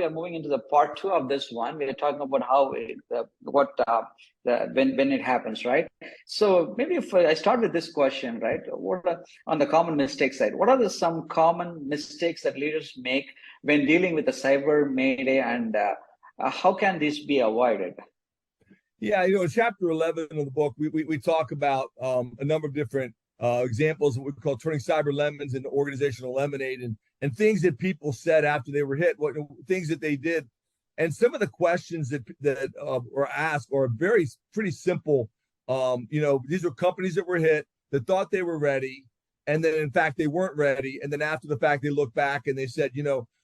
we are moving into the part 2 of this one. We are talking about how when it happens, right? So maybe if I start with this question, right? On the common mistake side, what are some common mistakes that leaders make when dealing with the cyber mayday, and how can this be avoided? Yeah, in chapter 11 of the book, we talk about a number of different examples of what we call turning cyber lemons into organizational lemonade, and things that people said after they were hit, what things that they did. And some of the questions that were asked are pretty simple. These are companies that were hit that thought they were ready, and then in fact they weren't ready. And then after the fact, they looked back and they said,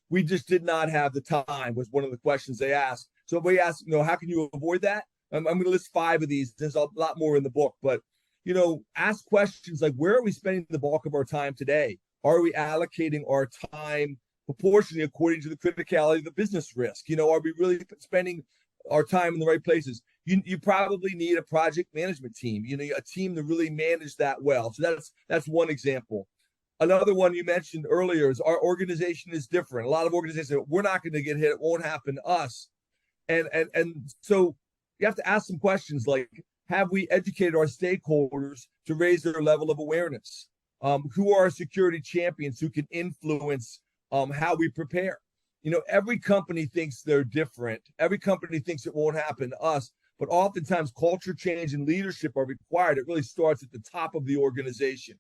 we just did not have the time, was one of the questions they asked. So we asked, how can you avoid that? I'm going to list 5 of these. There's a lot more in the book, but ask questions like, where are we spending the bulk of our time today? Are we allocating our time proportionally according to the criticality of the business risk? Are we really spending our time in the right places? You probably need a project management team, a team to really manage that well. So that's one example. Another one you mentioned earlier is our organization is different. A lot of organizations say, we're not going to get hit. It won't happen to us. And so you have to ask some questions like, have we educated our stakeholders to raise their level of awareness? Who are our security champions who can influence how we prepare? Every company thinks they're different. Every company thinks it won't happen to us, but oftentimes culture change and leadership are required. It really starts at the top of the organization.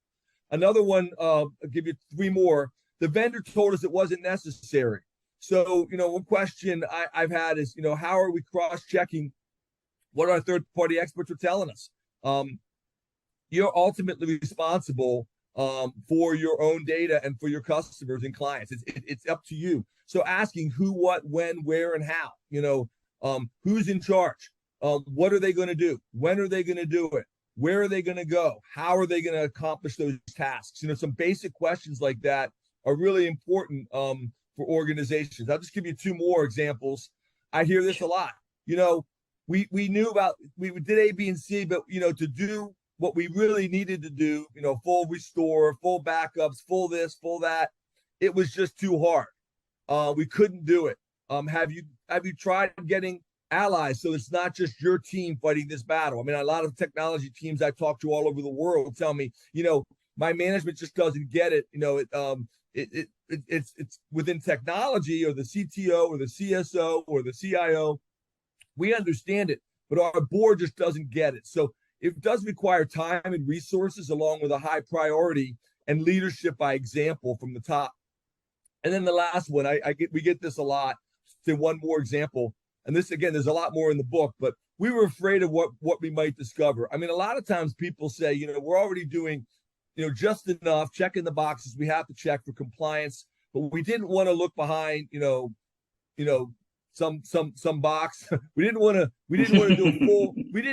Another one, I'll give you 3 more. The vendor told us it wasn't necessary. So, one question I've had is, how are we cross-checking what our third-party experts are telling us? You're ultimately responsible for your own data and for your customers and clients. It's up to you. So asking who, what, when, where, and how. Who's in charge? What are they going to do? When are they going to do it? Where are they going to go? How are they going to accomplish those tasks? some basic questions like that are really important for organizations. I'll just give you 2 more examples. I hear this a lot. We knew we did A, B, and C, but to do what we really needed to do, full restore, full backups, full this, full that, it was just too hard. We couldn't do it. Have you tried getting allies so it's not just your team fighting this battle? I mean, a lot of technology teams I talk to all over the world tell me, my management just doesn't get it. It's within technology, or the CTO or the CSO or the CIO. We understand it, but our board just doesn't get it. So it does require time and resources, along with a high priority and leadership by example from the top. And then the last one, we get this a lot. Say one more example, and this again, there's a lot more in the book, but we were afraid of what we might discover. I mean, a lot of times people say, we're already doing, just enough, checking the boxes we have to check for compliance, but we didn't want to look behind, some box. we did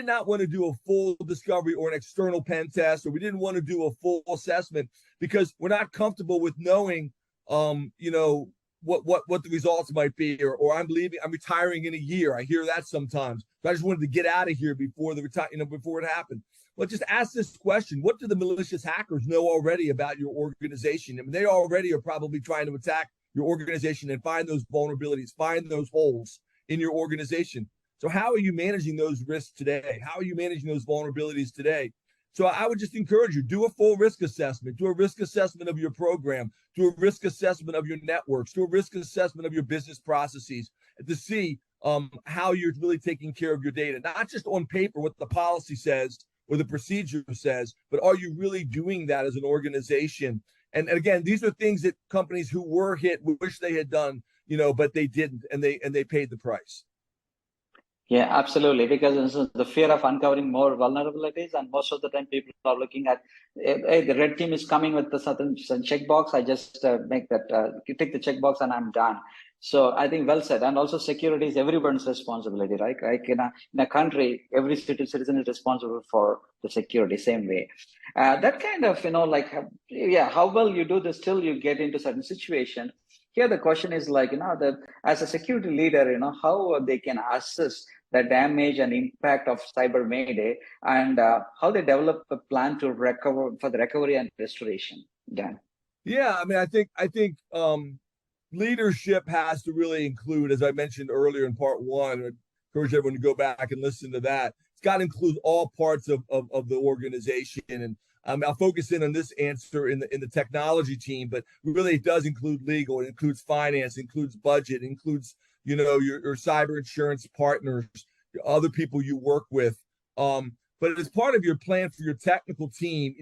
not want to do a full discovery or an external pen test, or we didn't want to do a full assessment because we're not comfortable with knowing what the results might be, or I'm retiring in a year. I hear that sometimes. So I just wanted to get out of here before before it happened. Well, just ask this question: what do the malicious hackers know already about your organization? I mean, they already are probably trying to attack your organization and find those vulnerabilities, find those holes in your organization. So how are you managing those risks today? How are you managing those vulnerabilities today? So I would just encourage you, do a full risk assessment, do a risk assessment of your program, do a risk assessment of your networks, do a risk assessment of your business processes to see how you're really taking care of your data, not just on paper, what the policy says or the procedure says, but are you really doing that as an organization? And again, these are things that companies who were hit wish they had done, but they didn't, and they paid the price. Yeah, absolutely. Because the fear of uncovering more vulnerabilities, and most of the time people are looking at, hey, the red team is coming with the certain checkbox. I just make that, tick the checkbox, and I'm done. So I think well said. And also, security is everyone's responsibility, right? Like in a country, every citizen is responsible for the security. Same way. That kind of how well you do this till you get into certain situation. Here the question is that as a security leader, how they can assess the damage and impact of Cyber Mayday, and how they develop a plan to recover for the recovery and restoration. Dan. Yeah, I mean, I think leadership has to really include, as I mentioned earlier in part one, I encourage everyone to go back and listen to that. It's got to include all parts of the organization. And I'll focus in on this answer in the technology team, but really it does include legal, it includes finance, it includes budget, it includes, your cyber insurance partners, other people you work with. But as part of your plan for your technical team,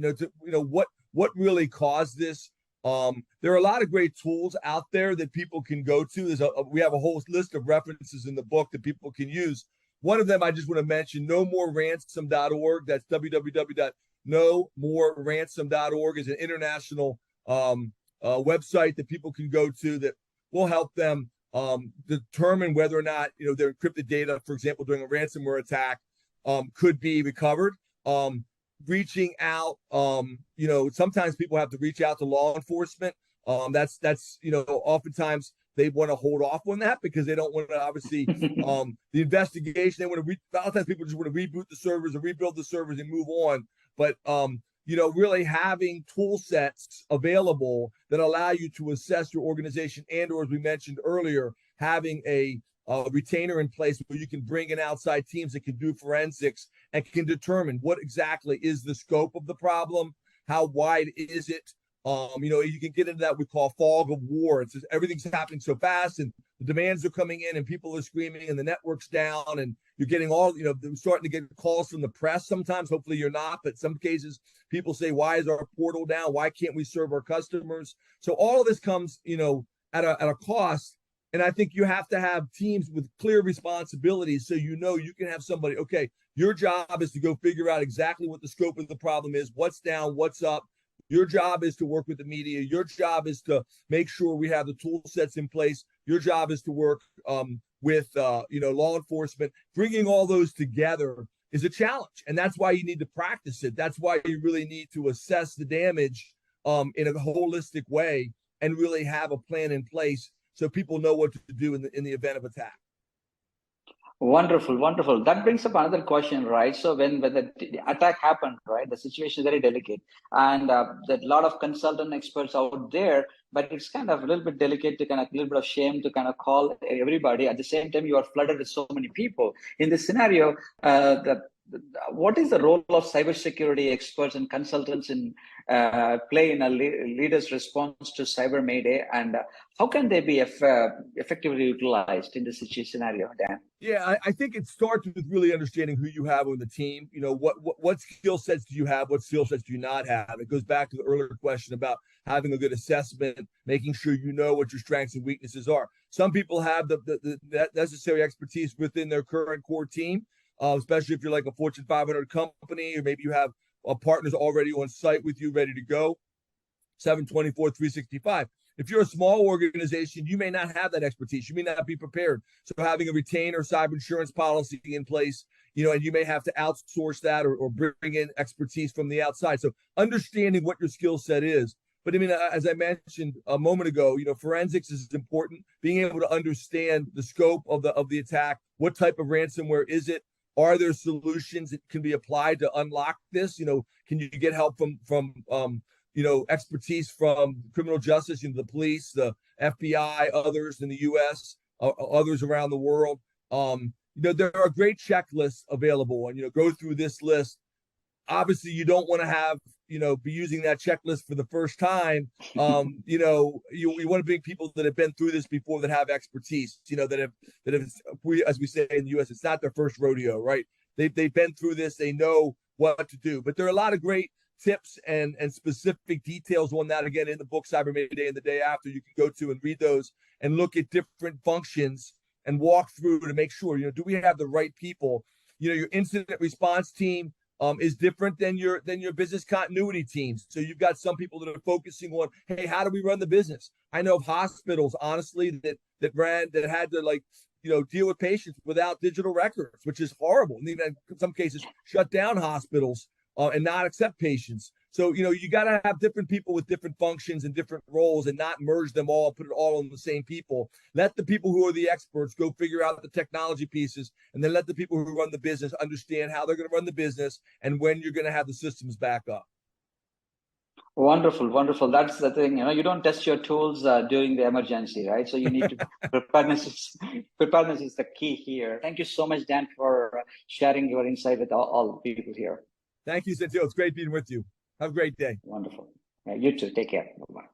what really caused this. There are a lot of great tools out there that people can go to. We have a whole list of references in the book that people can use. One of them I just want to mention, nomoreransom.org. That's www.nomoreransom.org is an international website that people can go to that will help them determine whether or not their encrypted data, for example, during a ransomware attack, could be recovered. Reaching out, sometimes people have to reach out to law enforcement. That's oftentimes they want to hold off on that because they don't want to obviously the investigation. They want to a lot of times people just want to reboot the servers or rebuild the servers and move on. But really having tool sets available that allow you to assess your organization, and or as we mentioned earlier, having a retainer in place where you can bring in outside teams that can do forensics and can determine what exactly is the scope of the problem, how wide is it. You can get into that we call fog of war. It's just everything's happening so fast and the demands are coming in and people are screaming and the network's down and you're getting starting to get calls from the press sometimes. Hopefully you're not, but some cases people say, why is our portal down? Why can't we serve our customers? So all of this comes, at a cost. And I think you have to have teams with clear responsibilities so you can have somebody, okay, your job is to go figure out exactly what the scope of the problem is, what's down, what's up. Your job is to work with the media. Your job is to make sure we have the tool sets in place. Your job is to work with law enforcement. Bringing all those together is a challenge, and that's why you need to practice it. That's why you really need to assess the damage in a holistic way and really have a plan in place so people know what to do in the event of attack. Wonderful, wonderful. That brings up another question, right? So when the attack happened, right, the situation is very delicate, and there's a lot of consultant experts out there, but it's kind of a little bit delicate to kind of a little bit of shame to kind of call everybody. At the same time, you are flooded with so many people. In this scenario, what is the role of cybersecurity experts and consultants in play in a leader's response to Cyber Mayday, and how can they be effectively utilized in this scenario, Dan? Yeah, I think it starts with really understanding who you have on the team. What skill sets do you have? What skill sets do you not have? It goes back to the earlier question about having a good assessment, making sure you know what your strengths and weaknesses are. Some people have the necessary expertise within their current core team. Especially if you're like a Fortune 500 company, or maybe you have partners already on site with you ready to go, 724, 365. If you're a small organization, you may not have that expertise. You may not be prepared. So having a retainer cyber insurance policy in place, and you may have to outsource that or bring in expertise from the outside. So understanding what your skill set is. But I mean, as I mentioned a moment ago, forensics is important. Being able to understand the scope of the attack, what type of ransomware is it? Are there solutions that can be applied to unlock this? Can you get help from expertise from criminal justice, the police, the FBI, others in the U.S., others around the world? There are great checklists available, and go through this list. Obviously, you don't want to have be using that checklist for the first time. You want to bring people that have been through this before, that have expertise, that have, as we say in the U.S., it's not their first rodeo, right? They've been through this, they know what to do. But there are a lot of great tips and specific details on that. Again, in the book Cyber Mayday and the Day After, you can go to and read those and look at different functions and walk through to make sure, do we have the right people? Your incident response team is different than your business continuity teams. So you've got some people that are focusing on, hey, how do we run the business? I know of hospitals, honestly, that had to deal with patients without digital records, which is horrible. And even in some cases, shut down hospitals and not accept patients. So, you got to have different people with different functions and different roles and not merge them all, put it all on the same people. Let the people who are the experts go figure out the technology pieces, and then let the people who run the business understand how they're going to run the business and when you're going to have the systems back up. Wonderful, wonderful. That's the thing. You don't test your tools during the emergency, right? So you need to preparedness is the key here. Thank you so much, Dan, for sharing your insight with all people here. Thank you, Santil. It's great being with you. Have a great day. Wonderful. Yeah, you too. Take care. Bye-bye.